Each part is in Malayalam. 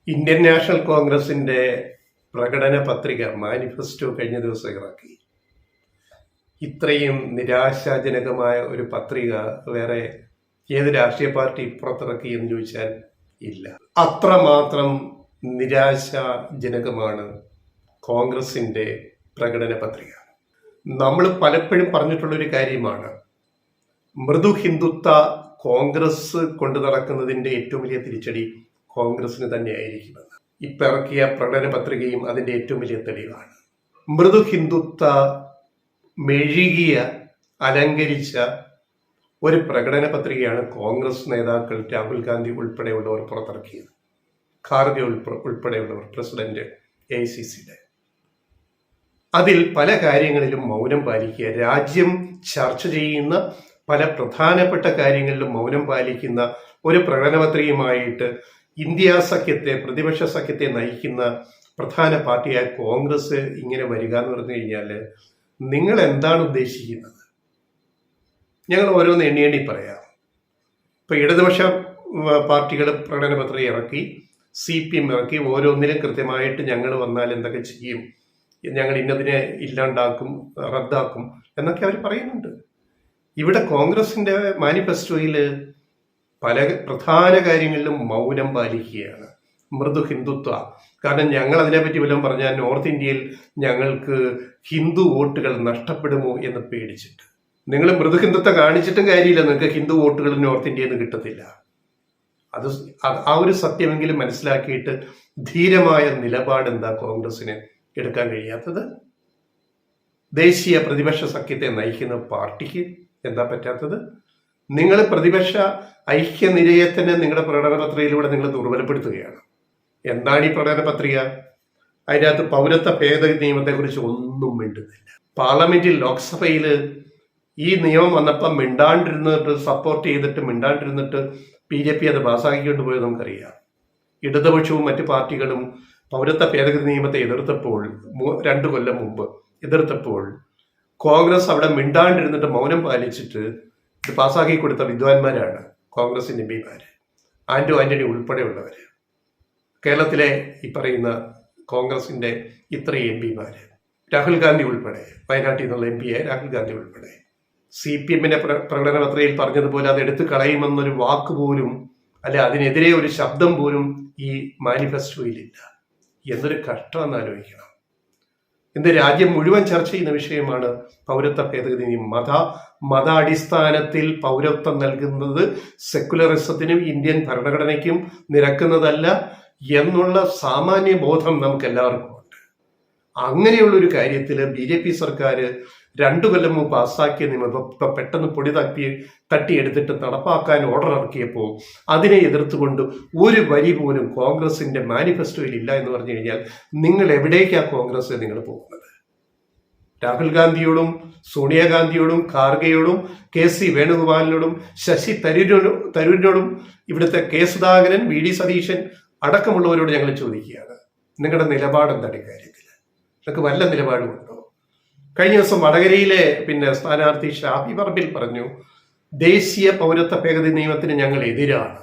ഇന്ത്യൻ നാഷണൽ കോൺഗ്രസിന്റെ പ്രകടന പത്രിക മാനിഫെസ്റ്റോ കഴിഞ്ഞ ദിവസം ഇറക്കി. ഇത്രയും നിരാശാജനകമായ ഒരു പത്രിക വേറെ ഏത് രാഷ്ട്രീയ പാർട്ടി പുറത്തിറക്കി എന്ന് ചോദിച്ചാൽ ഇല്ല. അത്രമാത്രം നിരാശാജനകമാണ് കോൺഗ്രസിന്റെ പ്രകടന പത്രിക. നമ്മൾ പലപ്പോഴും പറഞ്ഞിട്ടുള്ളൊരു കാര്യമാണ്, മൃദു ഹിന്ദുത്വ കോൺഗ്രസ് കൊണ്ടു നടക്കുന്നതിന്റെ ഏറ്റവും വലിയ തിരിച്ചടി കോൺഗ്രസിന് തന്നെയായിരിക്കുമെന്ന്. ഇപ്പം ഇറക്കിയ പ്രകടന പത്രികയും അതിന്റെ ഏറ്റവും വലിയ തെളിവാണ്. മൃദു ഹിന്ദുത്വ മെഴുകിയ അലങ്കരിച്ച ഒരു പ്രകടന പത്രികയാണ് കോൺഗ്രസ് നേതാക്കൾ രാഹുൽ ഗാന്ധി ഉൾപ്പെടെയുള്ളവർ പുറത്തിറക്കിയത്. ഖാർഗെ ഉൾപ്പെടെയുള്ളവർ, പ്രസിഡന്റ് AICCയുടെ. അതിൽ പല കാര്യങ്ങളിലും മൗനം പാലിക്കുക, രാജ്യം ചർച്ച ചെയ്യുന്ന പല പ്രധാനപ്പെട്ട കാര്യങ്ങളിലും മൗനം പാലിക്കുന്ന ഒരു പ്രകടന പത്രികയുമായിട്ട് ഇന്ത്യ സഖ്യത്തെ, പ്രതിപക്ഷ സഖ്യത്തെ നയിക്കുന്ന പ്രധാന പാർട്ടിയായ കോൺഗ്രസ് ഇങ്ങനെ വരിക എന്ന് പറഞ്ഞു കഴിഞ്ഞാൽ നിങ്ങൾ എന്താണ് ഉദ്ദേശിക്കുന്നത്? ഞങ്ങൾ ഓരോന്ന് എണ്ണി പറയാം. ഇപ്പൊ ഇടതുപക്ഷ പാർട്ടികൾ പ്രകടന പത്രിക ഇറക്കി, CPM ഇറക്കി, ഓരോന്നിനും കൃത്യമായിട്ട് ഞങ്ങൾ വന്നാൽ എന്തൊക്കെ ചെയ്യും, ഞങ്ങൾ ഇന്നതിനെ ഇല്ലാണ്ടാക്കും, റദ്ദാക്കും എന്നൊക്കെ അവർ പറയുന്നുണ്ട്. ഇവിടെ കോൺഗ്രസിന്റെ മാനിഫെസ്റ്റോയിൽ പല പ്രധാന കാര്യങ്ങളിലും മൗനം പാലിക്കുകയാണ്. മൃദു ഹിന്ദുത്വ, കാരണം ഞങ്ങൾ അതിനെപ്പറ്റി വല്ലതും പറഞ്ഞാൽ നോർത്ത് ഇന്ത്യയിൽ ഞങ്ങൾക്ക് ഹിന്ദു വോട്ടുകൾ നഷ്ടപ്പെടുമോ എന്ന് പേടിച്ചിട്ട്. നിങ്ങൾ മൃദു ഹിന്ദുത്വം കാണിച്ചിട്ടും കാര്യമില്ല, നിങ്ങൾക്ക് ഹിന്ദു വോട്ടുകൾ നോർത്ത് ഇന്ത്യയിൽ നിന്ന് കിട്ടത്തില്ല. അത് ആ ഒരു സത്യമെങ്കിലും മനസ്സിലാക്കിയിട്ട് ധീരമായ നിലപാട് എന്താ കോൺഗ്രസിന് എടുക്കാൻ കഴിയാത്തത്? ദേശീയ പ്രതിപക്ഷ സഖ്യത്തെ നയിക്കുന്ന പാർട്ടിക്ക് എന്താ പറ്റാത്തത്? നിങ്ങൾ പ്രതിപക്ഷ ഐക്യനിരയെ തന്നെ നിങ്ങളുടെ പ്രകടന പത്രികയിലൂടെ നിങ്ങൾ ദുർബലപ്പെടുത്തുകയാണ്. എന്താണ് ഈ പ്രകടന പത്രിക? അതിനകത്ത് പൗരത്വ ഭേദഗതി നിയമത്തെക്കുറിച്ച് ഒന്നും മിണ്ടുന്നില്ല. പാർലമെന്റിൽ, ലോക്സഭയിൽ ഈ നിയമം വന്നപ്പോൾ മിണ്ടാണ്ടിരുന്നിട്ട്, സപ്പോർട്ട് ചെയ്തിട്ട് മിണ്ടാണ്ടിരുന്നിട്ട് BJP അത് പാസ്സാക്കിക്കൊണ്ട് പോയത് നമുക്കറിയാം. ഇടതുപക്ഷവും മറ്റു പാർട്ടികളും പൗരത്വ ഭേദഗതി നിയമത്തെ എതിർത്തപ്പോൾ, 2 കൊല്ലം മുമ്പ് എതിർത്തപ്പോൾ, കോൺഗ്രസ് അവിടെ മിണ്ടാണ്ടിരുന്നിട്ട് മൗനം പാലിച്ചിട്ട് ഇത് പാസ്സാക്കി കൊടുത്ത വിദ്വാൻമാരാണ് കോൺഗ്രസിന്റെ MPമാര്, ആന്റണി ഉൾപ്പെടെയുള്ളവര്. കേരളത്തിലെ ഈ പറയുന്ന കോൺഗ്രസിന്റെ ഇത്രയും MPമാര്, രാഹുൽ ഗാന്ധി ഉൾപ്പെടെ, വയനാട്ടിൽ നിന്നുള്ള MP രാഹുൽ ഗാന്ധി ഉൾപ്പെടെ, CPMന്റെ പ്രകടന പത്രികയിൽ പറഞ്ഞതുപോലെ അത് എടുത്തു കളയുമെന്നൊരു വാക്ക് പോലും, അല്ലെ അതിനെതിരെ ഒരു ശബ്ദം പോലും ഈ മാനിഫെസ്റ്റോയിലില്ല. എന്തൊരു കഷ്ടമെന്ന് ആലോചിക്കണം. ഇന്ന് രാജ്യം മുഴുവൻ ചർച്ച ചെയ്യുന്ന വിഷയമാണ് പൗരത്വ ഭേദഗതി നിയമം. മതാടിസ്ഥാനത്തിൽ പൗരത്വം നൽകുന്നത് സെക്കുലറിസത്തിനും ഇന്ത്യൻ ഭരണഘടനയ്ക്കും നിരക്കുന്നതല്ല എന്നുള്ള സാമാന്യ ബോധം നമുക്ക് എല്ലാവർക്കും ഉണ്ട്. അങ്ങനെയുള്ളൊരു കാര്യത്തിൽ BJP സർക്കാർ 2 കൊല്ലം മുമ്പ് പാസ്സാക്കിയ നിയമം പെട്ടെന്ന് പൊടി തട്ടിയെടുത്തിട്ട് നടപ്പാക്കാൻ ഓർഡർ ഇറക്കിയപ്പോൾ അതിനെ എതിർത്തുകൊണ്ട് ഒരു വരി പോലും കോൺഗ്രസിന്റെ മാനിഫെസ്റ്റോയിൽ ഇല്ല എന്ന് പറഞ്ഞു കഴിഞ്ഞാൽ നിങ്ങൾ എവിടേക്കാണ് കോൺഗ്രസ് നിങ്ങൾ പോകുന്നത്? രാഹുൽ ഗാന്ധിയോടും സോണിയാഗാന്ധിയോടും ഖാർഗെയോടും KC വേണുഗോപാലിനോടും ശശി തരൂരിനോടും ഇവിടുത്തെ K സുധാകരൻ, VD സതീശൻ അടക്കമുള്ളവരോട് ഞങ്ങൾ ചോദിക്കുകയാണ്, നിങ്ങളുടെ നിലപാട് എന്താണ് ഇക്കാര്യത്തിൽ? നിങ്ങൾക്ക് വല്ല നിലപാടുമുണ്ടോ? കഴിഞ്ഞ ദിവസം വടകരയിലെ സ്ഥാനാർത്ഥി ഷാഫി പറമ്പിൽ പറഞ്ഞു, ദേശീയ പൗരത്വ ഭേദഗതി നിയമത്തിന് ഞങ്ങൾ എതിരാണ്,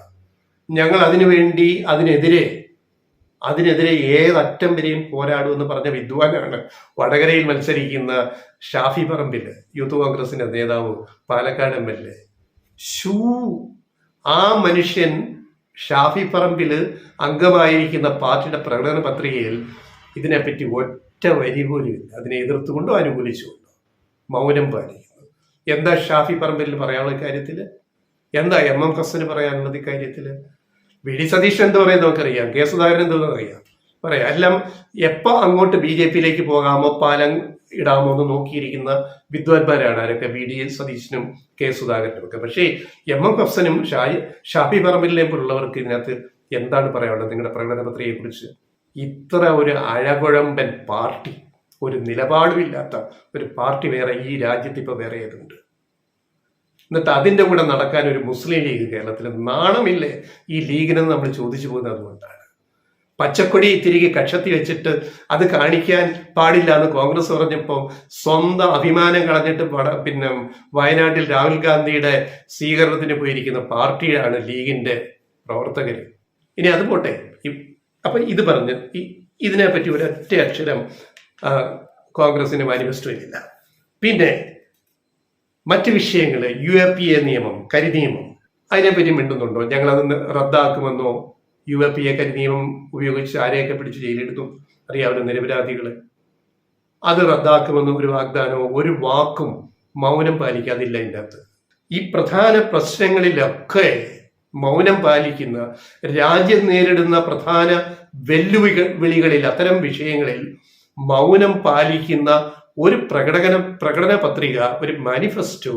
ഞങ്ങൾ അതിനെതിരെ ഏതറ്റം വരെയും പോരാടുമെന്ന് പറഞ്ഞ വിദ്വാനാണ് വടകരയിൽ മത്സരിക്കുന്ന ഷാഫി പറമ്പിൽ, യൂത്ത് കോൺഗ്രസിന്റെ നേതാവ്, പാലക്കാട് MLA. ആ മനുഷ്യൻ ഷാഫി പറമ്പിൽ അംഗമായിരിക്കുന്ന പാർട്ടിയുടെ പ്രകടന പത്രികയിൽ ഇതിനെപ്പറ്റി ഒറ്റ വരി പോലും ഇല്ല. അതിനെ എതിർത്തുകൊണ്ടോ അനുകൂലിച്ചുകൊണ്ടോ മൗനം പാലിക്കുന്നു. എന്താ ഷാഫി പറമ്പിൽ പറയാനുള്ള കാര്യത്തിൽ? എന്താ MM ഹസന് പറയാനുള്ളത് ഇക്കാര്യത്തില്? VD സതീശൻ എന്താ പറയുന്നത് നമുക്കറിയാം, K സുധാകരൻ എന്താണെന്ന് അറിയാം, പറയാം. എല്ലാം എപ്പോൾ അങ്ങോട്ട് BJPയിലേക്ക് പോകാമോ, പാലം ഇടാമോ എന്ന് നോക്കിയിരിക്കുന്ന വിദ്വാൻമാരാണ് ആരൊക്കെ, VD സതീശനും K സുധാകരനും ഒക്കെ. പക്ഷേ MM ഹസനും ഷാഫി പറമ്പിലിനെ പോലുള്ളവർക്ക് ഇതിനകത്ത് എന്താണ് പറയാനുള്ളത് നിങ്ങളുടെ പ്രകടന പത്രികയെ കുറിച്ച്? ഇത്ര ഒരു അഴകുഴമ്പൻ പാർട്ടി, ഒരു നിലപാടുമില്ലാത്ത ഒരു പാർട്ടി വേറെ ഈ രാജ്യത്ത് ഇപ്പൊ വേറെ ഏതുണ്ട്? എന്നിട്ട് അതിൻ്റെ കൂടെ നടക്കാൻ ഒരു മുസ്ലിം ലീഗ് കേരളത്തിൽ നാണമില്ലേ ഈ ലീഗിനെന്ന് നമ്മൾ ചോദിച്ചു പോകുന്നത് അതുകൊണ്ടാണ്. പച്ചക്കൊടി തിരികെ കക്ഷത്തി വെച്ചിട്ട് അത് കാണിക്കാൻ പാടില്ല എന്ന് കോൺഗ്രസ് പറഞ്ഞപ്പോൾ സ്വന്തം അഭിമാനം കളഞ്ഞിട്ട് വയനാട്ടിൽ രാഹുൽ ഗാന്ധിയുടെ സ്വീകരണത്തിന് പോയിരിക്കുന്ന പാർട്ടിയാണ് ലീഗിന്റെ പ്രവർത്തകർ. ഇനി അത് പോട്ടെ, അപ്പൊ ഇത് പറഞ്ഞ് ഇതിനെപ്പറ്റി ഒരൊറ്റ അക്ഷരം കോൺഗ്രസിന് മാനിഫെസ്റ്റോയിലില്ല. പിന്നെ മറ്റ് വിഷയങ്ങൾ, UAPA നിയമം, കരിനിയമം, അതിനെപ്പറ്റി മിണ്ടുന്നുണ്ടോ? ഞങ്ങളത് റദ്ദാക്കുമെന്നോ? UAPA കരിനിയമം ഉപയോഗിച്ച് ആരെയൊക്കെ പിടിച്ച് ജയിലെടുത്തും അറിയാവുന്ന നിരപരാധികൾ, അത് റദ്ദാക്കുമെന്ന് ഒരു വാഗ്ദാനമോ ഒരു വാക്കും മൗനം പാലിക്കാതില്ല ഇതിൻ്റെ അകത്ത്. ഈ പ്രധാന പ്രശ്നങ്ങളിലൊക്കെ മൗനം പാലിക്കുന്ന, രാജ്യം നേരിടുന്ന പ്രധാന വെല്ലുവിളികളിൽ, അത്തരം വിഷയങ്ങളിൽ മൗനം പാലിക്കുന്ന ഒരു പ്രകടന പത്രിക, ഒരു മാനിഫെസ്റ്റോ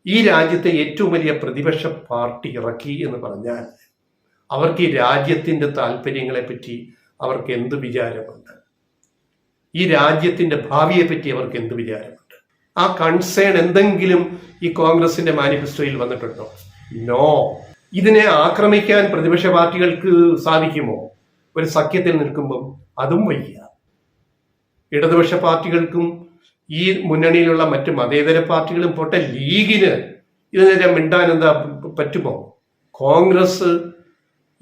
ഈ രാജ്യത്തെ ഏറ്റവും വലിയ പ്രതിപക്ഷ പാർട്ടി ഇറക്കി എന്ന് പറഞ്ഞാൽ അവർക്ക് ഈ രാജ്യത്തിന്റെ താല്പര്യങ്ങളെ പറ്റി അവർക്ക് എന്ത് വിചാരമുണ്ട്? ഈ രാജ്യത്തിന്റെ ഭാവിയെ പറ്റി അവർക്ക് എന്ത് വിചാരമുണ്ട്? ആ കൺസേൺ എന്തെങ്കിലും ഈ കോൺഗ്രസിന്റെ മാനിഫെസ്റ്റോയിൽ വന്നിട്ടുണ്ടോ? നോ. ഇതിനെ ആക്രമിക്കാൻ പ്രതിപക്ഷ പാർട്ടികൾക്ക് സാധിക്കുമോ? ഒരു സഖ്യത്തിൽ നിൽക്കുമ്പം അതും വയ്യ. ഇടതുപക്ഷ പാർട്ടികൾക്കും ഈ മുന്നണിയിലുള്ള മറ്റ് മതേതര പാർട്ടികളും പോട്ടെ, ലീഗിന് ഇതിനെതിരെ മിണ്ടാൻ എന്താ പറ്റുമോ? കോൺഗ്രസ്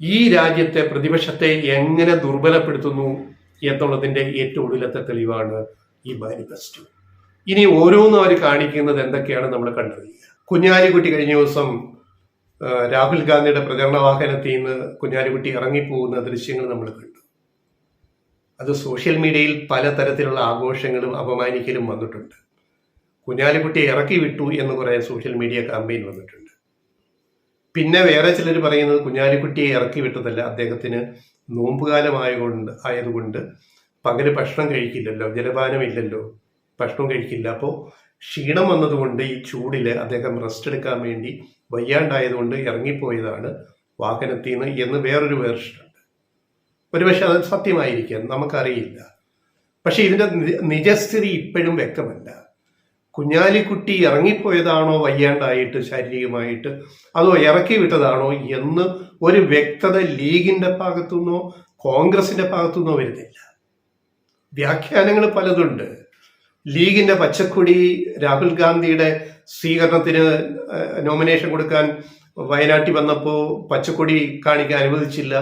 ഈ രാജ്യത്തെ പ്രതിപക്ഷത്തെ എങ്ങനെ ദുർബലപ്പെടുത്തുന്നു എന്നുള്ളതിന്റെ ഏറ്റവും ഒടുവിലത്തെ തെളിവാണ് ഈ മാനിഫെസ്റ്റോ. ഇനി ഓരോന്നും അവർ കാണിക്കുന്നത് എന്തൊക്കെയാണ് നമ്മൾ കണ്ടറിയുക. കുഞ്ഞാലിക്കുട്ടി കഴിഞ്ഞ ദിവസം രാഹുൽ ഗാന്ധിയുടെ പ്രചരണ വാഹനത്തിൽ നിന്ന് കുഞ്ഞാലിക്കുട്ടി ഇറങ്ങിപ്പോകുന്ന ദൃശ്യങ്ങൾ നമ്മൾ കണ്ടു. അത് സോഷ്യൽ മീഡിയയിൽ പലതരത്തിലുള്ള ആഘോഷങ്ങളും അപമാനിക്കലും വന്നിട്ടുണ്ട്. കുഞ്ഞാലിക്കുട്ടിയെ ഇറക്കി വിട്ടു എന്ന് കുറേ സോഷ്യൽ മീഡിയ ക്യാമ്പയിൻ വന്നിട്ടുണ്ട്. പിന്നെ വേറെ ചിലർ പറയുന്നത് കുഞ്ഞാലിക്കുട്ടിയെ ഇറക്കി വിട്ടതല്ല, അദ്ദേഹത്തിന് നോമ്പുകാലമായതുകൊണ്ട് പകല് ഭക്ഷണം കഴിക്കില്ലല്ലോ, ജലപാനമില്ലല്ലോ, ഭക്ഷണം കഴിക്കില്ല. അപ്പോൾ ക്ഷീണം വന്നതുകൊണ്ട് ഈ ചൂടിൽ അദ്ദേഹം റെസ്റ്റ് എടുക്കാൻ വേണ്ടി വയ്യാണ്ടായതുകൊണ്ട് ഇറങ്ങിപ്പോയതാണ് വാഹനത്തിൽ നിന്ന് എന്ന് വേറൊരു വേർഷനുണ്ട്. ഒരുപക്ഷെ അത് സത്യമായിരിക്കാം, നമുക്കറിയില്ല. പക്ഷെ ഇതിന്റെ നിജസ്ഥിതി ഇപ്പോഴും വ്യക്തമല്ല. കുഞ്ഞാലിക്കുട്ടി ഇറങ്ങിപ്പോയതാണോ വയ്യാണ്ടായിട്ട് ശാരീരികമായിട്ട്, അതോ ഇറക്കി വിട്ടതാണോ എന്ന് ഒരു വ്യക്തത ലീഗിന്റെ ഭാഗത്തുനിന്നോ കോൺഗ്രസിന്റെ ഭാഗത്തുനിന്നോ വരുന്നില്ല. വ്യാഖ്യാനങ്ങൾ പലതുണ്ട്. ലീഗിന്റെ പച്ചക്കൊടി രാഹുൽ ഗാന്ധിയുടെ സ്വീകരണത്തിന് നോമിനേഷൻ കൊടുക്കാൻ വയനാട്ടിൽ വന്നപ്പോൾ പച്ചക്കൊടി കാണിക്കാൻ അനുവദിച്ചില്ല.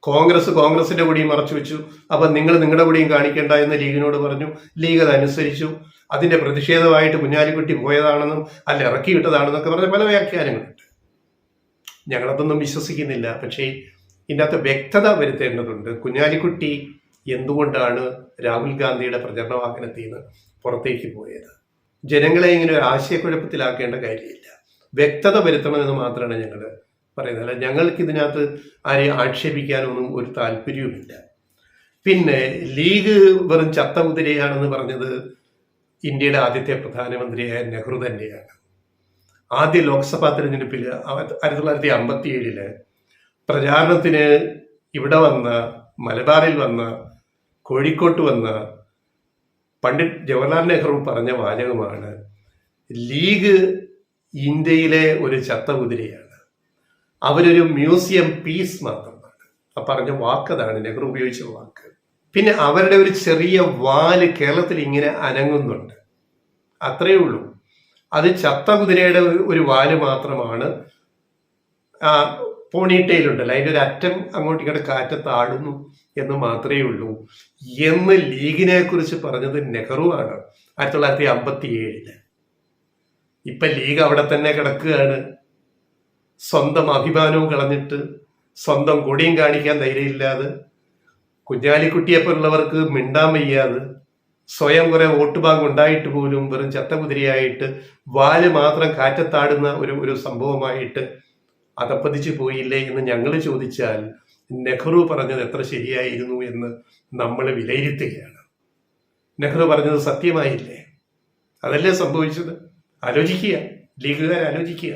കോൺഗ്രസിന്റെ കൊടിയും മറച്ചു വെച്ചു. അപ്പൊ നിങ്ങൾ നിങ്ങളുടെ കൊടിയും കാണിക്കേണ്ട എന്ന് ലീഗിനോട് പറഞ്ഞു. ലീഗ് അതനുസരിച്ചു. അതിന്റെ പ്രതിഷേധമായിട്ട് കുഞ്ഞാലിക്കുട്ടി പോയതാണെന്നും അല്ല ഇറക്കി വിട്ടതാണെന്നൊക്കെ പറഞ്ഞ പല വ്യാഖ്യാനങ്ങളുണ്ട്. ഞങ്ങളതൊന്നും വിശ്വസിക്കുന്നില്ല. പക്ഷേ ഇതിൻ്റെ അകത്ത് വ്യക്തത വരുത്തേണ്ടതുണ്ട്. കുഞ്ഞാലിക്കുട്ടി എന്തുകൊണ്ടാണ് രാഹുൽ ഗാന്ധിയുടെ പ്രചരണ വാഹനത്തിൽ നിന്ന് പുറത്തേക്ക് പോയത്? ജനങ്ങളെ ഇങ്ങനെ ഒരു ആശയക്കുഴപ്പത്തിലാക്കേണ്ട കാര്യമില്ല. വ്യക്തത വരുത്തണമെന്ന് മാത്രമാണ് ഞങ്ങൾ പറയുന്നത്. അല്ല, ഞങ്ങൾക്ക് ഇതിനകത്ത് ആരെയും ആക്ഷേപിക്കാനൊന്നും ഒരു താല്പര്യവുമില്ല. പിന്നെ ലീഗ് വെറും ചത്ത കുതിരയാണെന്ന് പറഞ്ഞത് ഇന്ത്യയുടെ ആദ്യത്തെ പ്രധാനമന്ത്രിയായ നെഹ്റു തന്നെയാണ്. ആദ്യ ലോക്സഭാ തെരഞ്ഞെടുപ്പിൽ 1957 പ്രചാരണത്തിന് ഇവിടെ വന്ന, മലബാറിൽ വന്ന, കോഴിക്കോട്ട് വന്ന പണ്ഡിറ്റ് ജവഹർലാൽ നെഹ്റു പറഞ്ഞ വാചകമാണ്, ലീഗ് ഇന്ത്യയിലെ ഒരു ചത്ത കുതിരയാണ്, അവരൊരു മ്യൂസിയം പീസ് മാത്രമാണ്. ആ പറഞ്ഞ വാക്കതാണ്, നെഹ്റു ഉപയോഗിച്ച വാക്ക്. പിന്നെ അവരുടെ ഒരു ചെറിയ വാല് കേരളത്തിൽ ഇങ്ങനെ അനങ്ങുന്നുണ്ട്, അത്രയേ ഉള്ളൂ. അത് ചത്ത കുതിരയുടെ ഒരു വാല് മാത്രമാണ്. പോണിട്ടയിലുണ്ടല്ലോ, അതിൻ്റെ ഒരു അറ്റം അങ്ങോട്ട് ഇങ്ങോട്ട് കാറ്റത്ത് ആടുന്നു എന്ന് മാത്രമേ ഉള്ളൂ എന്ന് ലീഗിനെ കുറിച്ച് പറഞ്ഞത് നെഹ്റു ആണ് 1957. ഇപ്പൊ ലീഗ് അവിടെ തന്നെ കിടക്കുകയാണ്. സ്വന്തം അഭിമാനവും കളഞ്ഞിട്ട്, സ്വന്തം കൊടിയും കാണിക്കാൻ ധൈര്യമില്ലാതെ, കുഞ്ഞാലിക്കുട്ടിയെപ്പോലുള്ളവർക്ക് മിണ്ടാൻ വയ്യാതെ, സ്വയം കുറെ വോട്ട് ബാങ്ക് ഉണ്ടായിട്ട് പോലും വെറും ചത്തകുതിരയായിട്ട് വാല് മാത്രം കാറ്റത്താടുന്ന ഒരു സംഭവമായിട്ട് അതപ്പതിച്ചു പോയില്ലേ എന്ന് ഞങ്ങൾ ചോദിച്ചാൽ നെഹ്റു പറഞ്ഞത് എത്ര ശരിയായിരുന്നു എന്ന് നമ്മൾ വിലയിരുത്തുകയാണ്. നെഹ്റു പറഞ്ഞത് സത്യമായില്ലേ? അതല്ലേ സംഭവിച്ചത്? ആലോചിക്കുക, ലീഗുകാർ ആലോചിക്കുക.